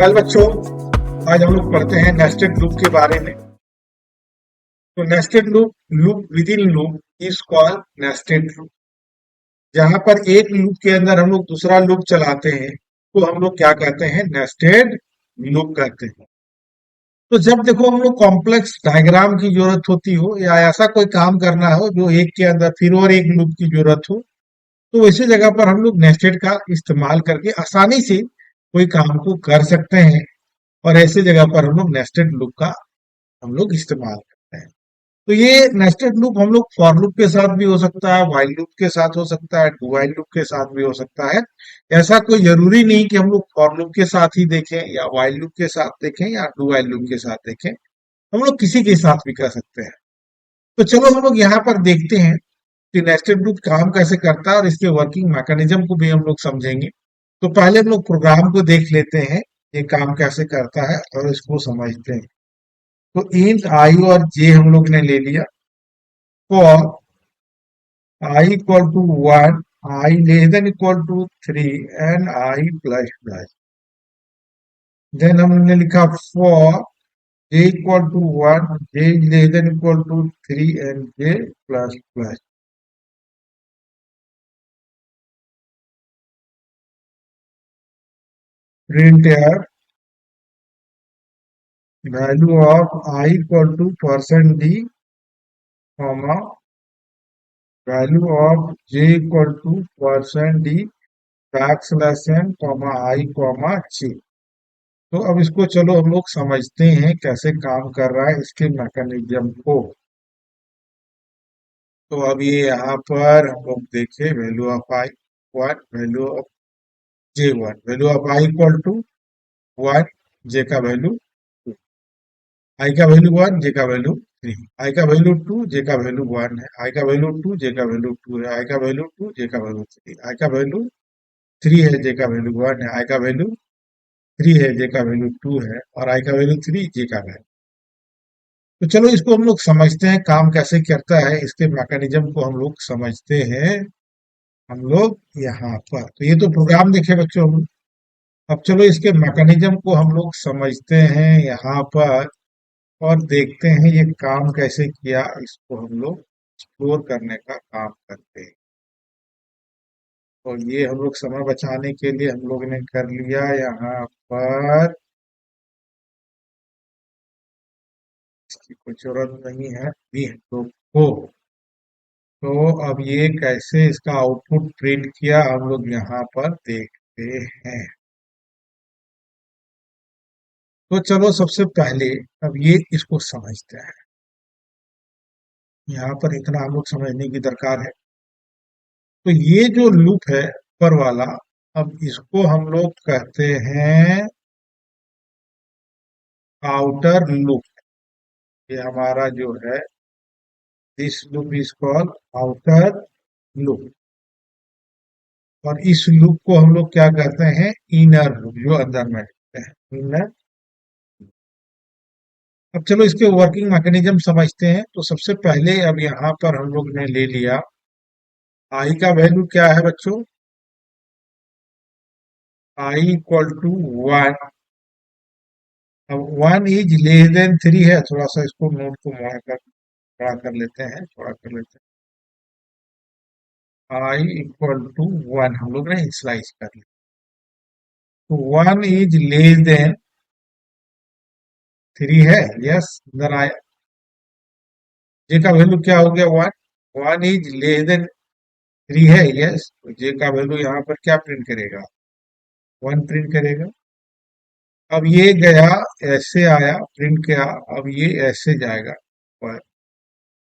Well बच्चों, आज हम लोग पढ़ते हैं नेस्टेड लूप के बारे में। तो nested loop, loop with in loop is called nested loop. जहां पर एक लूप के अंदर हम लोग दूसरा लूप चलाते हैं तो हम लोग क्या कहते हैं, नेस्टेड लूप कहते हैं। तो जब देखो हम लोग कॉम्प्लेक्स डायग्राम की जरूरत होती हो या ऐसा कोई काम करना हो जो एक के अंदर फिर और एक लूप की जरूरत हो, तो वैसी जगह पर हम लोग नेस्टेड का इस्तेमाल करके आसानी से कोई काम को कर सकते हैं। और ऐसे जगह पर हम लोग नेस्टेड लूप का हम लोग इस्तेमाल करते हैं। तो ये नेस्टेड लूप हम लोग फॉर लूप के साथ भी हो सकता है, व्हाइल लूप के साथ हो सकता है, डू व्हाइल लूप के साथ भी हो सकता है। ऐसा कोई जरूरी नहीं कि हम लोग फॉर लूप के साथ ही देखें या व्हाइल लूप के साथ देखें या डू व्हाइल लूप के साथ देखें, हम लोग किसी के साथ भी कर सकते हैं। तो चलो हम लोग यहाँ पर देखते हैं कि नेस्टेड लूप काम कैसे करता है और इसके वर्किंग मैकेनिज्म को भी हम लोग समझेंगे। तो पहले हम लोग प्रोग्राम को देख लेते हैं, ये काम कैसे करता है और इसको समझते हैं। तो इंट आई और जे हम लोग ने ले लिया। For I equal to 1, I less than equal to 3 and I plus plus. Then हमने लिखा for J equal to 1, J less than equal to 3 and J plus plus. Print here value of I equal to %d, comma value of j equal to %d backslash n, comma I, comma j। तो अब इसको चलो हम लोग समझते हैं कैसे काम कर रहा है इसके मैकेनिज्म को। तो अब ये यहाँ पर हम लोग देखें, value of I 1, value of J 1, value of I equal to 1, J का वैल्यू 2, आई का वैल्यू 1, जे का वैल्यू 3, आई का वैल्यू 2, जे का वैल्यू 1 है, आई का वैल्यू 2, जे का वैल्यू 2 है, आई का वैल्यू 2, जे का वैल्यू 3, आई का वैल्यू 3 है, जे का वैल्यू 1 है, आई का वैल्यू 3 है, जे का वैल्यू 2 है और आई का वैल्यू 3, जे का वैल्यू। तो चलो इसको हम लोग समझते हैं काम कैसे करता है, इसके मैकेनिज्म को हम लोग समझते हैं हम लोग यहाँ पर। तो ये तो प्रोग्राम देखे बच्चों हम। अब चलो इसके मैकेनिज्म को हम लोग समझते हैं यहाँ पर और देखते हैं ये काम कैसे किया, इसको हम लोग एक्सप्लोर करने का काम करते हैं। और ये हम लोग समय बचाने के लिए हम लोग ने कर लिया यहाँ पर, इसकी कोई जरूरत नहीं है भी हम लोग को। तो अब ये कैसे इसका आउटपुट प्रिंट किया हम लोग यहाँ पर देखते हैं। तो चलो सबसे पहले अब ये इसको समझते हैं। यहाँ पर इतना हम लोग समझने की दरकार है। तो ये जो लूप है ऊपर वाला, अब इसको हम लोग कहते हैं आउटर लूप। ये हमारा जो है, this loop is called outer loop. और इस लूप को हम लोग क्या कहते हैं, इनर लूप, जो अंदर में रहते हैं, इनर। अब चलो इसके वर्किंग मैकेनिज्म समझते हैं। तो सबसे पहले अब यहाँ पर हम लोग ने ले लिया आई का वैल्यू क्या है बच्चों, आई इक्वल टू 1। अब 1 इज लेस देन 3 है, थोड़ा सा इसको नोट को बड़ा कर लेते हैं, थोड़ा कर लेते हैं। आई इक्वल टू 1 हम लोग ने इनिशियलाइज कर लिया। तो 1 इज लेस देन 3 है, यस। देन आई, जे का वैल्यू क्या हो गया 1, 1 इज लेस देन 3 है, यस। तो जे का वैल्यू यहाँ पर क्या प्रिंट करेगा, 1 प्रिंट करेगा। अब ये गया ऐसे आया, प्रिंट किया, अब ये ऐसे जाएगा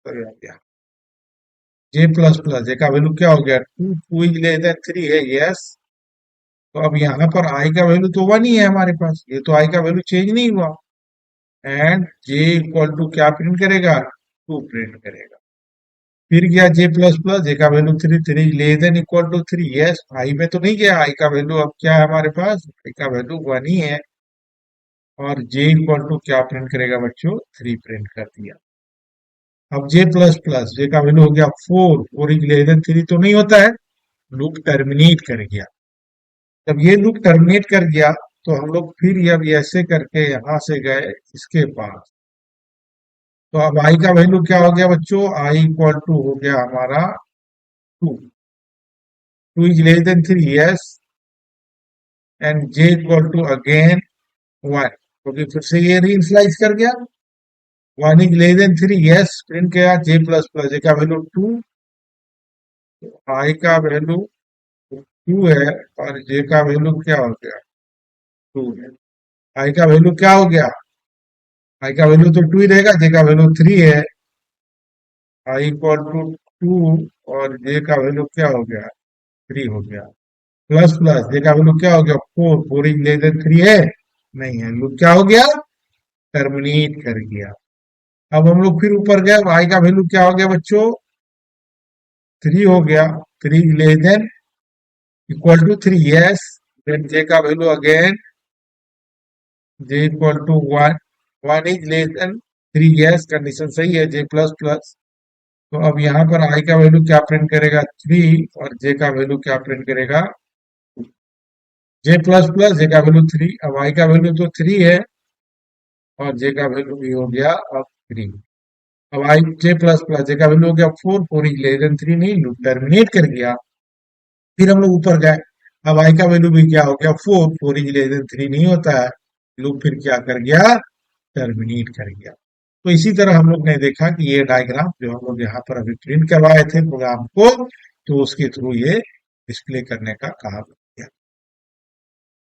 पर गया। जे प्लस प्लस, जे का वैल्यू क्या हो गया 2, 2 इज लेस देन 3 है, यस। तो अब यहाँ पर आई का वैल्यू तो 1 ही है हमारे पास, ये तो आई का वैल्यू चेंज नहीं हुआ। एंड जे इक्वल टू क्या प्रिंट करेगा, 2 प्रिंट करेगा। फिर गया जे प्लस प्लस, जे का value 3, 3 less than equal to 3, yes. I में तो नहीं गया, आई का वैल्यू अब क्या है हमारे पास, आई का वैल्यू 1 ही है। और जे इक्वल टू क्या प्रिंट करेगा बच्चों, 3 प्रिंट कर दिया। अब जे प्लस प्लस, जे का वैल्यू हो गया 4, 4 इज लेस देन 3 तो नहीं होता है, लूप टर्मिनेट कर गया। जब ये लूप टर्मिनेट कर गया तो हम लोग फिर अब ऐसे करके यहां से गए इसके पास। तो अब आई का वैल्यू क्या हो गया बच्चों? आई इक्वल टू हो गया हमारा 2। 2 is less than 3, yes, and J equal to again 1, क्योंकि फिर से ये रीइनिशियलाइज कर गया। 1 is less than 3, yes, print किया जे प्लस प्लस, जे का वैल्यू 2, आई का वैल्यू 2 है और जे का वैल्यू क्या हो गया? 2 है। आई का वैल्यू क्या हो गया? आई का वैल्यू तो 2 ही रहेगा, जे का वैल्यू 3 है। आई इक्वल टू 2 और जे का वैल्यू क्या हो गया? 3 हो गया। प्लस प्लस जे का वैल्यू क्या हो गया? 4। 4 इज लेस देन 3 है? नहीं है। लूप क्या हो गया? टर्मिनेट कर गया। अब हम लोग फिर ऊपर गए, आई का वैल्यू क्या हो गया बच्चों? 3 हो गया। 3 less than equal to 3, yes, then J का value again J equal to 1। 1 is less than 3, yes, condition सही है, जे प्लस प्लस। तो अब यहाँ पर आई का वैल्यू क्या प्रिंट करेगा? 3 और जे का वैल्यू क्या प्रिंट करेगा? जे प्लस प्लस, जे का वैल्यू 3। अब आई का वैल्यू तो 3 है और जे का वैल्यू भी हो गया अब 3। अब आई जे प्लस प्लस, जे का वैल्यू हो गया 4। 4 इज लेस देन 3, नहीं, लूप टर्मिनेट कर गया। फिर हम लोग ऊपर गए, अब आई का वैल्यू भी क्या हो गया? 4। 4 इज लेस देन 3 नहीं होता है, लूप फिर क्या कर गया? टर्मिनेट कर गया। तो इसी तरह हम लोग ने देखा कि ये डायग्राम जो हम लोग यहाँ पर अभी प्रिंट करवाए थे प्रोग्राम को, तो उसके थ्रू ये डिस्प्ले करने का कहा गया।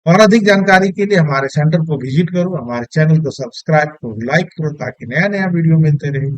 और अधिक जानकारी के लिए हमारे सेंटर को विजिट करो, हमारे चैनल को सब्सक्राइब करो, लाइक करो, ताकि नया नया वीडियो मिलते रहे।